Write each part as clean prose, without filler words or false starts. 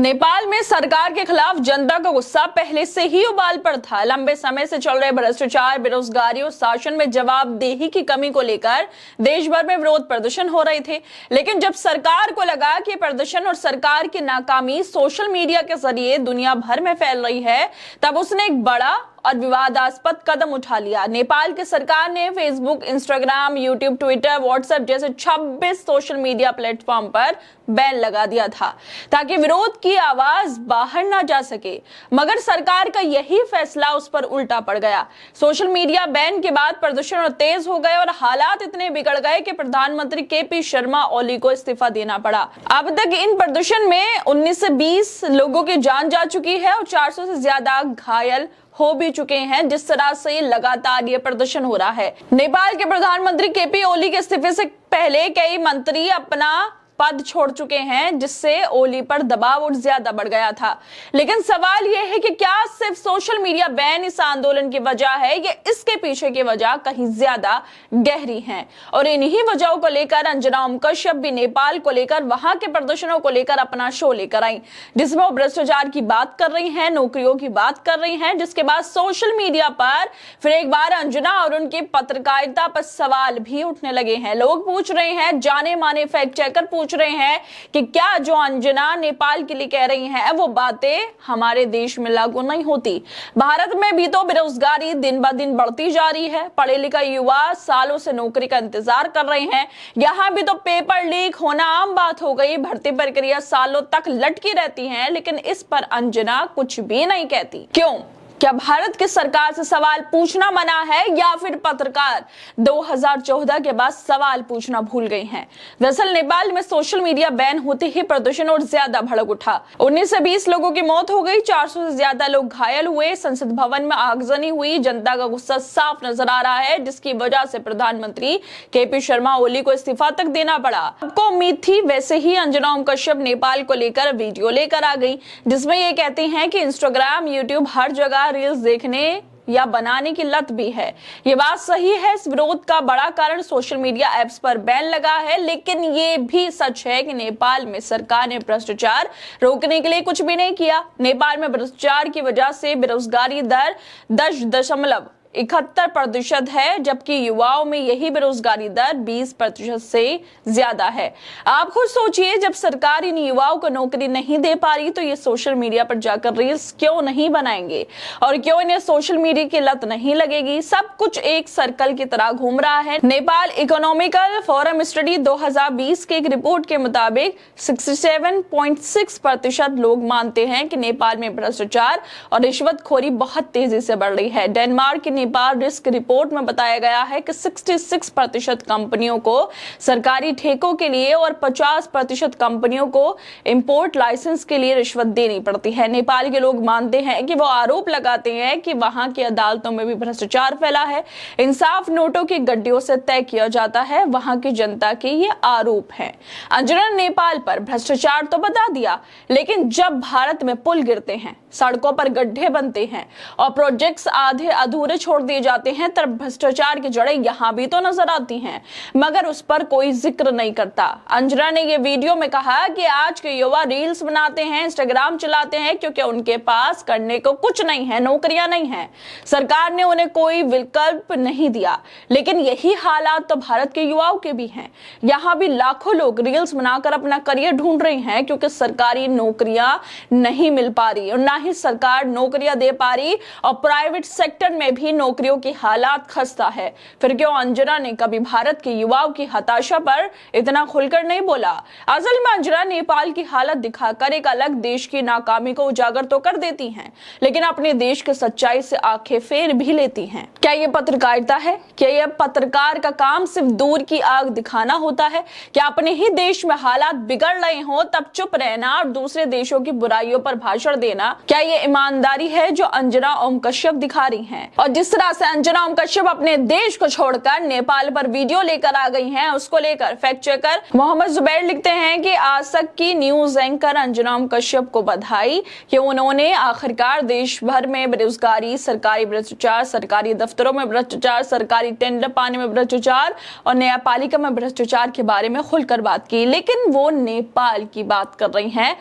नेपाल में सरकार के खिलाफ जनता का गुस्सा पहले से ही उबाल पर था। लंबे समय से चल रहे भ्रष्टाचार, बेरोजगारी और शासन में जवाबदेही की कमी को लेकर देश भर में विरोध प्रदर्शन हो रहे थे। लेकिन जब सरकार को लगा कि प्रदर्शन और सरकार की नाकामी सोशल मीडिया के जरिए दुनिया भर में फैल रही है, तब उसने एक बड़ा और विवादास्पद कदम उठा लिया। नेपाल की सरकार ने Facebook, Instagram, YouTube, Twitter, WhatsApp जैसे 26 सोशल मीडिया प्लेटफॉर्म पर बैन लगा दिया था ताकि विरोध की आवाज बाहर ना जा सके। मगर सरकार का यही फैसला उस पर उल्टा पड़ गया। सोशल मीडिया बैन के बाद प्रदर्शन और तेज हो गए और हालात इतने बिगड़ गए कि प्रधानमंत्री केपी शर्मा ओली को इस्तीफा देना पड़ा। अब तक इन प्रदर्शन में 19 से 20 लोगों की जान जा चुकी है और 400 से ज्यादा घायल हो भी चुके हैं। जिस तरह से लगातार ये प्रदर्शन हो रहा है, नेपाल के प्रधानमंत्री केपी ओली के इस्तीफे से पहले कई मंत्री अपना पद छोड़ चुके हैं, जिससे ओली पर दबाव और ज्यादा बढ़ गया था। लेकिन सवाल यह है कि क्या सिर्फ सोशल मीडिया बैन इस आंदोलन की वजह है या इसके पीछे की वजह कहीं ज्यादा गहरी है। और इन्हीं वजहों को लेकर अंजना ओम कश्यप भी नेपाल को लेकर, वहां के प्रदर्शनों को लेकर अपना शो लेकर आई, जिसमें वो भ्रष्टाचार की बात कर रही हैं, नौकरियों की बात कर रही हैं। जिसके बाद सोशल मीडिया पर फिर एक बार अंजना और उनकी पत्रकारिता पर सवाल भी उठने लगे हैं। लोग पूछ रहे हैं, जाने माने फैक्ट चेकर पूछ रहे हैं कि क्या जो अंजना नेपाल के लिए कह रही हैं वो बातें हमारे देश में लागू नहीं होती। भारत में भी तो बेरोजगारी दिन ब दिन बढ़ती जा रही है। पढ़े लिखे युवा सालों से नौकरी का इंतजार कर रहे हैं। यहां भी तो पेपर लीक होना आम बात हो गई। भर्ती प्रक्रिया सालों तक लटकी रहती है, लेकिन इस पर अंजना कुछ भी नहीं कहती। क्यों? क्या भारत की सरकार से सवाल पूछना मना है या फिर पत्रकार 2014 के बाद सवाल पूछना भूल गए हैं? दरअसल नेपाल में सोशल मीडिया बैन होते ही प्रदर्शन और ज्यादा भड़क उठा। 19 से 20 लोगों की मौत हो गई, 400 से ज्यादा लोग घायल हुए, संसद भवन में आगजनी हुई। जनता का गुस्सा साफ नजर आ रहा है, जिसकी वजह से प्रधानमंत्री केपी शर्मा ओली को इस्तीफा तक देना पड़ा। आपको उम्मीद थी वैसे ही अंजना ओम कश्यप नेपाल को लेकर वीडियो लेकर आ गई, जिसमें ये कहती हैं कि इंस्टाग्राम, यूट्यूब हर जगह रील्स देखने या बनाने की लत भी है। ये बात सही है। इस विरोध का बड़ा कारण सोशल मीडिया एप्स पर बैन लगा है, लेकिन ये भी सच है कि नेपाल में सरकार ने भ्रष्टाचार रोकने के लिए कुछ भी नहीं किया। नेपाल में भ्रष्टाचार की वजह से बेरोजगारी दर 10.71% है, जबकि युवाओं में यही बेरोजगारी दर 20% से ज्यादा है। आप खुद सोचिए, जब सरकार इन युवाओं को नौकरी नहीं दे पा रही तो ये सोशल मीडिया पर जाकर रील्स क्यों नहीं बनाएंगे और क्यों इन्हें सोशल मीडिया की लत नहीं लगेगी? सब कुछ एक सर्कल की तरह घूम रहा है। नेपाल इकोनॉमिकल फोरम स्टडी 2020 की एक रिपोर्ट के मुताबिक 67.6% लोग मानते हैं कि नेपाल में भ्रष्टाचार और रिश्वतखोरी बहुत तेजी से बढ़ रही है। डेनमार्क की नेपाल रिस्क रिपोर्ट में बताया गया है कि 66% कंपनियों को सरकारी ठेकों के लिए और 50% कंपनियों को इंपोर्ट लाइसेंस के लिए रिश्वत देनी पड़ती है। नेपाल के लोग मानते हैं कि वो आरोप लगाते हैं कि वहां की अदालतों में भी भ्रष्टाचार फैला है। इंसाफ नोटों की गड्डियों से तय किया जाता है, वहां की जनता के ये आरोप हैं। अंजना ने नेपाल पर भ्रष्टाचार तो बता दिया, लेकिन जब भारत में पुल गिरते हैं, सड़कों पर गड्ढे बनते हैं और प्रोजेक्ट्स आधे अधूरे छोड़ दिए जाते हैं, तब भ्रष्टाचार की जड़ें यहां भी तो नजर आती हैं, मगर उस पर कोई जिक्र नहीं करता। अंजना ने ये वीडियो में कहा कि आज के युवा रील्स बनाते हैं, इंस्टाग्राम चलाते हैं, क्योंकि उनके पास करने को कुछ नहीं है, नौकरियां नहीं है, सरकार ने उन्हें कोई विकल्प नहीं दिया। लेकिन यही हालात तो भारत के युवाओं के भी हैं। यहाँ भी लाखों लोग रील्स बनाकर अपना करियर ढूंढ रहे हैं, क्योंकि सरकारी नौकरियां नहीं मिल पा रही और ना ही सरकार नौकरियां दे पा रही, और प्राइवेट सेक्टर में भी नौकरियों की हालात खस्ता है। फिर क्यों अंजना ने कभी भारत के युवाओं की हताशा पर इतना खुलकर नहीं बोला? असल में अंजना नेपाल की हालत दिखाकर एक अलग देश की नाकामी को उजागर तो कर देती हैं, लेकिन अपने देश की सच्चाई से आंखें फेर भी लेती हैं। क्या ये पत्रकारिता है? क्या यह पत्रकार का काम सिर्फ दूर की आग दिखाना होता है? क्या अपने ही देश में हालात बिगड़ रहे हो तब चुप रहना और दूसरे देशों की बुराइयों पर भाषण देना, क्या ये ईमानदारी है जो अंजना ओम कश्यप दिखा रही हैं? और जिस तरह से अंजना ओम कश्यप अपने देश को छोड़कर नेपाल पर वीडियो लेकर आ गई हैं, उसको लेकर फैक्ट चेकर मोहम्मद जुबैर लिखते हैं कि आज तक की न्यूज एंकर अंजना ओम कश्यप को बधाई कि उन्होंने आखिरकार देश भर में बेरोजगारी, सरकारी भ्रष्टाचार, सरकारी दफ्तरों में भ्रष्टाचार, सरकारी टेंडर पाने में भ्रष्टाचार और न्यायपालिका में भ्रष्टाचार के बारे में खुलकर बात की। लेकिन वो नेपाल की बात कर रही हैं,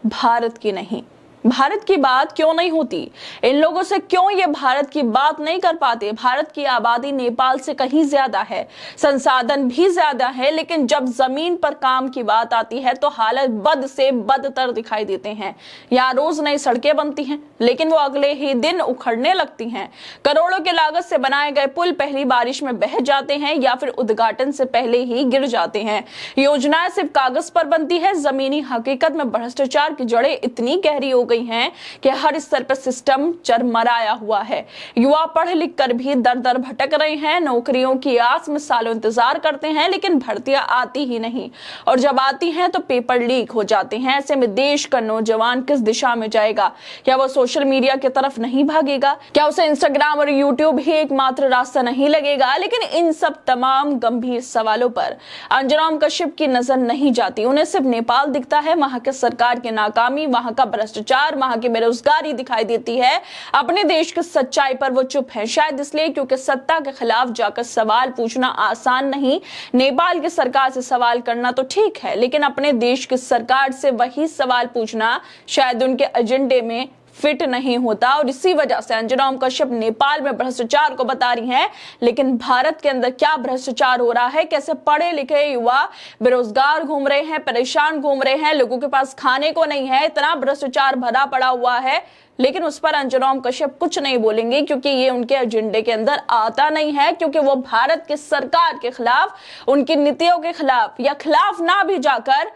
भारत की नहीं। भारत की बात क्यों नहीं होती? इन लोगों से क्यों ये भारत की बात नहीं कर पाते? भारत की आबादी नेपाल से कहीं ज्यादा है, संसाधन भी ज्यादा है, लेकिन जब जमीन पर काम की बात आती है तो हालत बद से बदतर दिखाई देते हैं। यहाँ रोज नई सड़कें बनती हैं, लेकिन वो अगले ही दिन उखड़ने लगती हैं। करोड़ों की लागत से बनाए गए पुल पहली बारिश में बह जाते हैं या फिर उद्घाटन से पहले ही गिर जाते हैं। योजनाएं सिर्फ कागज पर बनती है, जमीनी हकीकत में भ्रष्टाचार की जड़ें इतनी गहरी हो गई हैं कि हर स्तर पर सिस्टम चरमराया हुआ है। युवा पढ़ लिख कर भी दर दर भटक रहे हैं, नौकरियों की आस में सालों इंतजार करते हैं, लेकिन भर्तियां आती ही नहीं, और जब आती हैं तो पेपर लीक हो जाते हैं। ऐसे में देश का नौजवान किस दिशा में जाएगा? क्या वो सोशल मीडिया की तरफ नहीं भागेगा? क्या उसे इंस्टाग्राम और यूट्यूब ही एकमात्र रास्ता नहीं लगेगा? लेकिन इन सब तमाम गंभीर सवालों पर अंजनाम कश्यप की नजर नहीं जाती। उन्हें सिर्फ नेपाल दिखता है, वहां के सरकार की नाकामी, वहां का भ्रष्टाचार, वहां की बेरोजगारी दिखाई देती है। अपने देश की सच्चाई पर वो चुप है, शायद इसलिए क्योंकि सत्ता के खिलाफ जाकर सवाल पूछना आसान नहीं। नेपाल की सरकार से सवाल करना तो ठीक है, लेकिन अपने देश की सरकार से वही सवाल पूछना शायद उनके एजेंडे में फिट नहीं होता। और इसी वजह से अंजनाम कश्यप नेपाल में भ्रष्टाचार को बता रही हैं, लेकिन भारत के अंदर क्या भ्रष्टाचार हो रहा है? कैसे पढ़े लिखे युवा बेरोजगार घूम रहे हैं, परेशान घूम रहे हैं, लोगों के पास खाने को नहीं है, इतना भ्रष्टाचार भरा पड़ा हुआ है, लेकिन उस पर अंजनाम कश्यप कुछ नहीं बोलेंगे, क्योंकि ये उनके एजेंडे के अंदर आता नहीं है, क्योंकि वो भारत की सरकार के खिलाफ, उनकी नीतियों के खिलाफ, या खिलाफ ना भी जाकर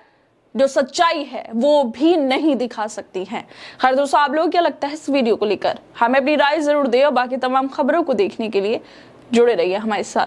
जो सच्चाई है वो भी नहीं दिखा सकती हैं। खैर दोस्तों, आप लोगों को क्या लगता है इस वीडियो को लेकर? हमें अपनी राय जरूर दें और बाकी तमाम खबरों को देखने के लिए जुड़े रहिए हमारे साथ।